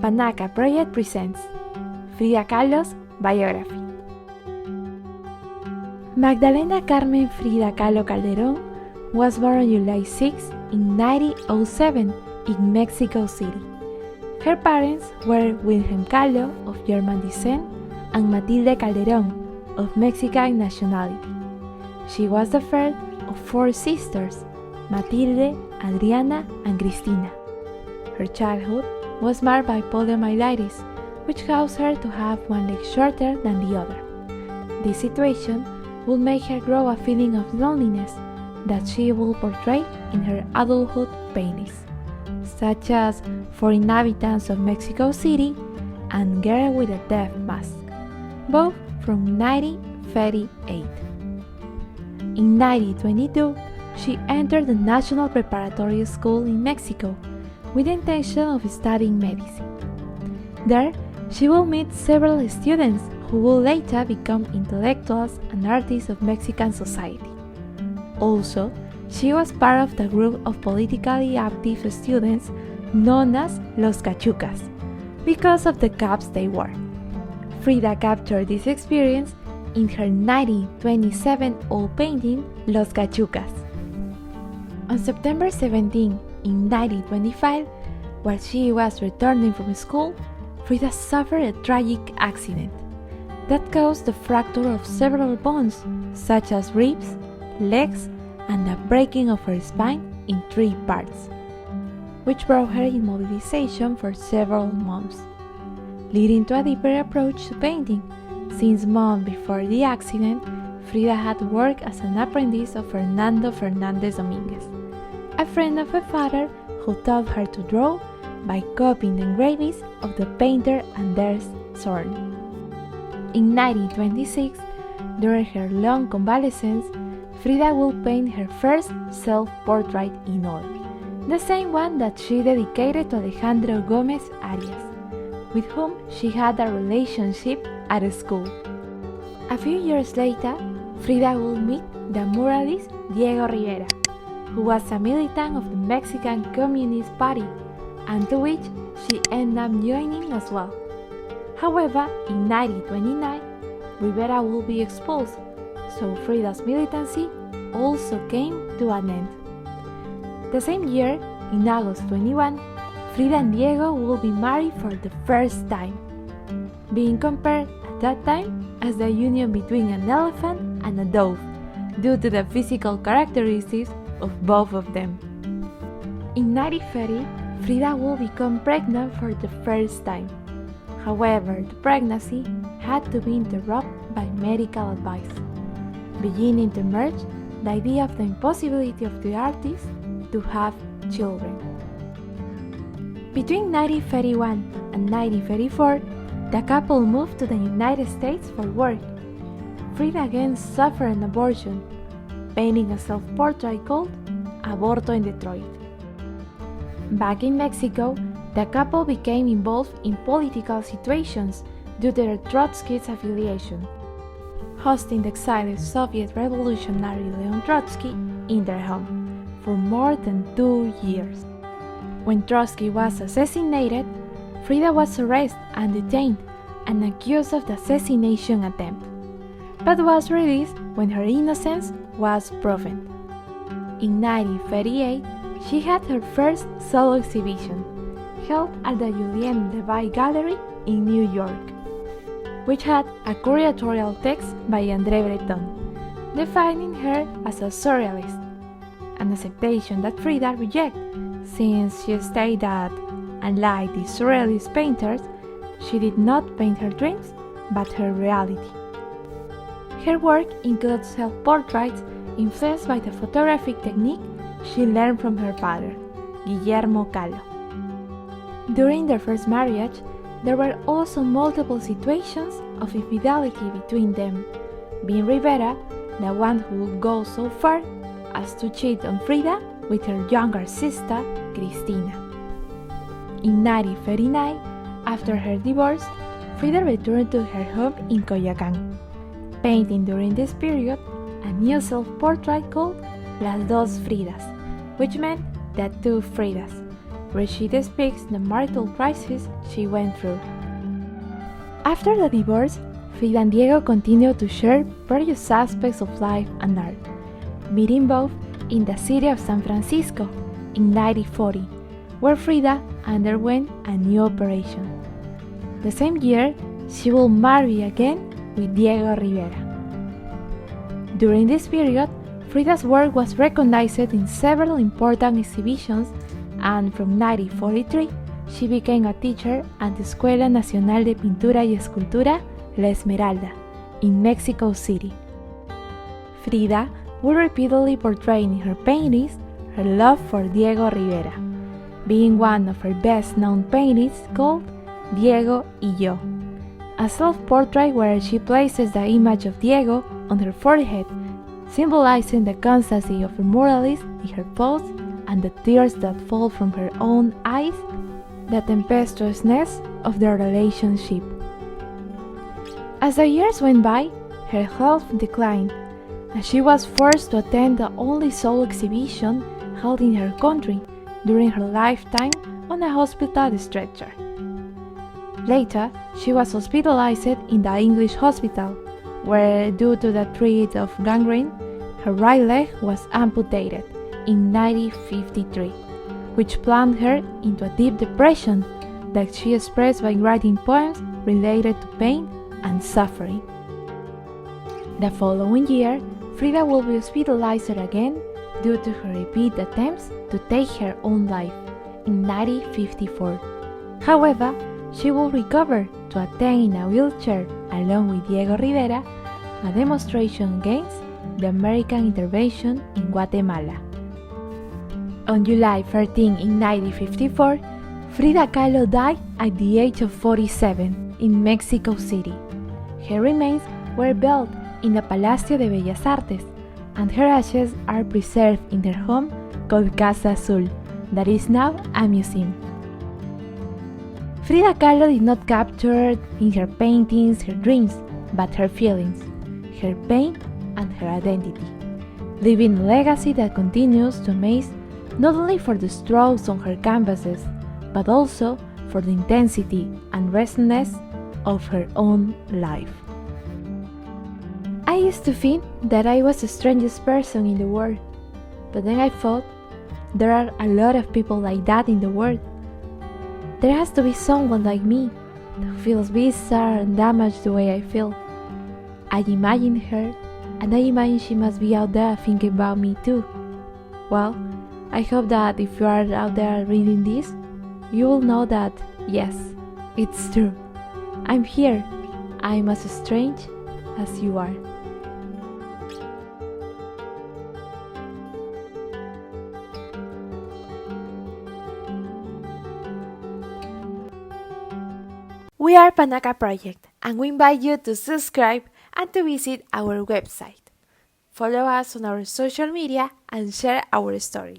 Panaca Project presents Frida Kahlo's Biography. Magdalena Carmen Frida Kahlo Calderón was born on July 6 in 1907 in Mexico City. Her parents were Wilhelm Kahlo of German descent and Matilde Calderón of Mexican nationality. She was the third of four sisters, Matilde, Adriana, and Cristina. Her childhood was marked by poliomyelitis, which caused her to have one leg shorter than the other. This situation would make her grow a feeling of loneliness that she will portray in her adulthood paintings, such as For Inhabitants of Mexico City and Girl with a Death Mask, both from 1938. In 1922, she entered the National Preparatory School in Mexico with the intention of studying medicine. There, she will meet several students who will later become intellectuals and artists of Mexican society. Also, she was part of the group of politically active students known as Los Cachucas, because of the caps they wore. Frida captured this experience in her 1927 oil painting, Los Cachucas. On September 17, in 1925, while she was returning from school, Frida suffered a tragic accident that caused the fracture of several bones, such as ribs, legs, and the breaking of her spine in 3 parts, which brought her immobilization for several months, leading to a deeper approach to painting. Since months before the accident, Frida had worked as an apprentice of Fernando Fernandez Dominguez, a friend of her father who taught her to draw by copying the engravings of the painter Anders Zorn. In 1926, during her long convalescence, Frida will paint her first self-portrait in oil, the same one that she dedicated to Alejandro Gomez Arias, with whom she had a relationship at school. A few years later, Frida will meet the muralist Diego Rivera, who was a militant of the Mexican Communist Party, and to which she ended up joining as well. However, in 1929, Rivera will be expelled, so Frida's militancy also came to an end. The same year, in August 21, Frida and Diego will be married for the first time, being compared at that time as the union between an elephant and a dove, due to the physical characteristics of both of them. In 1930, Frida will become pregnant for the first time. However, the pregnancy had to be interrupted by medical advice, beginning to emerge the idea of the impossibility of the artist to have children. Between 1931 and 1934, the couple moved to the United States for work. Frida again suffered an abortion, painting a self-portrait called Aborto in Detroit. Back in Mexico, the couple became involved in political situations due to their Trotskyist affiliation, hosting the exiled Soviet revolutionary Leon Trotsky in their home for more than 2 years. When Trotsky was assassinated, Frida was arrested and detained and accused of the assassination attempt, but was released when her innocence was proven. In 1938, she had her first solo exhibition, held at the Julien Levy Gallery in New York, which had a curatorial text by André Breton, defining her as a surrealist, an acceptation that Frida rejected, since she stated that, unlike the surrealist painters, she did not paint her dreams, but her reality. Her work includes self-portraits influenced by the photographic technique she learned from her father, Guillermo Kahlo. During their first marriage, there were also multiple situations of infidelity between them, being Rivera the one who would go so far as to cheat on Frida with her younger sister, Cristina. In 1939, after her divorce, Frida returned to her home in Coyoacán, painting during this period a new self-portrait called Las Dos Fridas, which meant the two Fridas, where she depicts the marital crisis she went through. After the divorce, Frida and Diego continued to share various aspects of life and art, meeting both in the city of San Francisco in 1940, where Frida underwent a new operation. The same year, she will marry again with Diego Rivera. During this period, Frida's work was recognized in several important exhibitions, and from 1943, she became a teacher at the Escuela Nacional de Pintura y Escultura La Esmeralda in Mexico City. Frida would repeatedly portray in her paintings her love for Diego Rivera, being one of her best-known paintings called Diego y Yo, a self-portrait where she places the image of Diego on her forehead, symbolizing the constancy of her moralism in her pose and the tears that fall from her own eyes, the tempestuousness of their relationship. As the years went by, her health declined, and she was forced to attend the only solo exhibition held in her country during her lifetime on a hospital stretcher. Later, she was hospitalized in the English hospital, where, due to the threat of gangrene, her right leg was amputated in 1953, which plunged her into a deep depression that she expressed by writing poems related to pain and suffering. The following year, Frida will be hospitalized again due to her repeated attempts to take her own life in 1954. However, she will recover to attend in a wheelchair along with Diego Rivera a demonstration against the American intervention in Guatemala. On July 13 in 1954, Frida Kahlo died at the age of 47 in Mexico City. Her remains were buried in the Palacio de Bellas Artes, and her ashes are preserved in their home called Casa Azul, that is now a museum. Frida Kahlo did not capture in her paintings her dreams, but her feelings, her pain, and her identity, leaving a legacy that continues to amaze not only for the strokes on her canvases, but also for the intensity and restlessness of her own life. I used to think that I was the strangest person in the world, but then I thought there are a lot of people like that in the world. There has to be someone like me who feels bizarre and damaged the way I feel. I imagine her, and I imagine she must be out there thinking about me too. Well, I hope that if you are out there reading this, you will know that, yes, it's true. I'm here. I'm as strange as you are. We are Panaca Project, and we invite you to subscribe and to visit our website. Follow us on our social media and share our story.